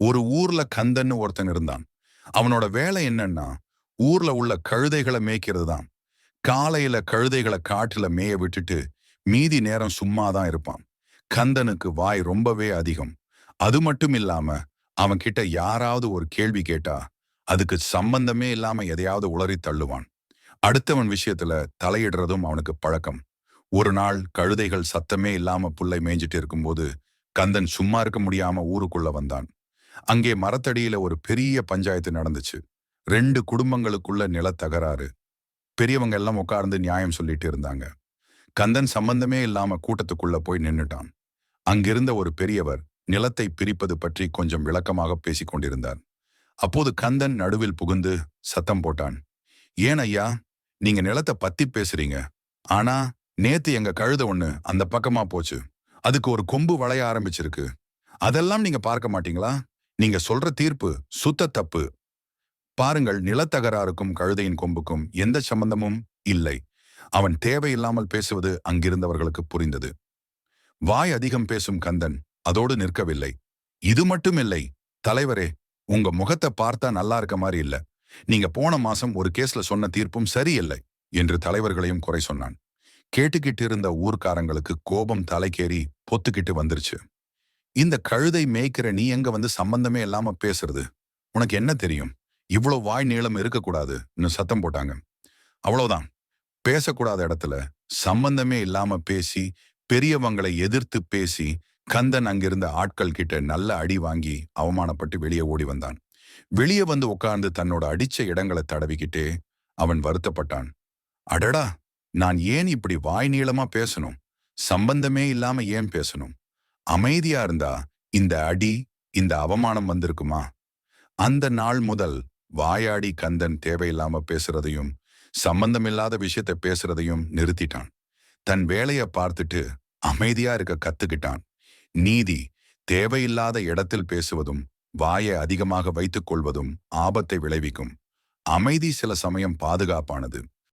ஒரு ஊர்ல கந்தன்னு ஒருத்தன் இருந்தான். அவனோட வேலை என்னன்னா, ஊர்ல உள்ள கழுதைகளை மேய்க்கிறது தான். காலையில கழுதைகளை காட்டுல மேய விட்டுட்டு மீதி நேரம் சும்மா தான் இருப்பான். கந்தனுக்கு வாய் ரொம்பவே அதிகம். அது மட்டும் இல்லாம அவன் கிட்ட யாராவது ஒரு கேள்வி கேட்டா அதுக்கு சம்பந்தமே இல்லாம எதையாவது உளறி தள்ளுவான். அடுத்தவன் விஷயத்துல தலையிடுறதும் அவனுக்கு பழக்கம். ஒரு நாள் கழுதைகள் சத்தமே இல்லாம புல்லை மேய்ஞ்சிட்டு இருக்கும்போது கந்தன் சும்மா இருக்க முடியாம ஊருக்குள்ள வந்தான். அங்கே மரத்தடியில ஒரு பெரிய பஞ்சாயத்து நடந்துச்சு. 2 குடும்பங்களுக்குள்ள நிலத்தகராறு. பெரியவங்க எல்லாம் உட்கார்ந்து நியாயம் சொல்லிட்டு இருந்தாங்க. கந்தன் சம்பந்தமே இல்லாம கூட்டத்துக்குள்ள போய் நின்னுட்டான். அங்கிருந்த ஒரு பெரியவர் நிலத்தை பிரிப்பது பற்றி கொஞ்சம் விளக்கமாக பேசிக் கொண்டிருந்தார். அப்போது கந்தன் நடுவில் புகுந்து சத்தம் போட்டான். ஏன் ஐயா, நீங்க நிலத்தை பத்தி பேசுறீங்க. ஆனா நேத்து எங்க கழுத ஒண்ணு அந்த பக்கமா போச்சு. அதுக்கு ஒரு கொம்பு வளைய ஆரம்பிச்சிருக்கு. அதெல்லாம் நீங்க பார்க்க மாட்டீங்களா? நீங்க சொல்ற தீர்ப்பு சுத்த தப்பு. பாருங்கள், நிலத்தகராறுக்கும் கழுதையின் கொம்புக்கும் எந்த சம்பந்தமும் இல்லை. அவன் தேவையில்லாமல் பேசுவது அங்கிருந்தவர்களுக்கு புரிந்தது. வாய் அதிகம் பேசும் கந்தன் அதோடு நிற்கவில்லை. இது மட்டும் இல்லை தலைவரே, உங்க முகத்தை பார்த்தா நல்லா இருக்க மாதிரி இல்ல. நீங்க போன மாசம் ஒரு கேஸ்ல சொன்ன தீர்ப்பும் சரியில்லை என்று தலைவர்களையும் குறை சொன்னான். கேட்டுக்கிட்டு இருந்த ஊர்க்காரங்களுக்கு கோபம் தலைக்கேறி பொத்துக்கிட்டு வந்துருச்சு. இந்த கழுதை மேய்க்கிற நீ எங்க வந்து சம்பந்தமே இல்லாம பேசுறது? உனக்கு என்ன தெரியும்? இவ்வளவு வாய் நீளம் இருக்கக்கூடாதுன்னு சத்தம் போட்டாங்க. அவ்வளவுதான். பேசக்கூடாத இடத்துல சம்பந்தமே இல்லாம பேசி, பெரியவங்களை எதிர்த்து பேசி, கந்தன் அங்கிருந்த ஆட்கள் கிட்ட நல்ல அடி வாங்கி அவமானப்பட்டு வெளியே ஓடி வந்தான். வெளியே வந்து உட்கார்ந்து தன்னோட அடிச்ச இடங்களை தடவிக்கிட்டே அவன் வருத்தப்பட்டான். அடடா, நான் ஏன் இப்படி வாய் நீளமா பேசணும்? சம்பந்தமே இல்லாம ஏன் பேசணும்? அமைதியா இருந்தா இந்த அடி, இந்த அவமானம் வந்திருக்குமா? அந்த நாள் முதல் வாயாடி கந்தன் தேவையில்லாம பேசுறதையும் சம்பந்தமில்லாத விஷயத்த பேசுறதையும் நிறுத்திட்டான். தன் வேலைய பார்த்துட்டு அமைதியா இருக்க கத்துக்கிட்டான். நீதி தேவையில்லாத இடத்தில் பேசுவதும் வாயை அதிகமாக வைத்துக் கொள்வதும் ஆபத்தை விளைவிக்கும். அமைதி சில சமயம் பாதுகாப்பானது.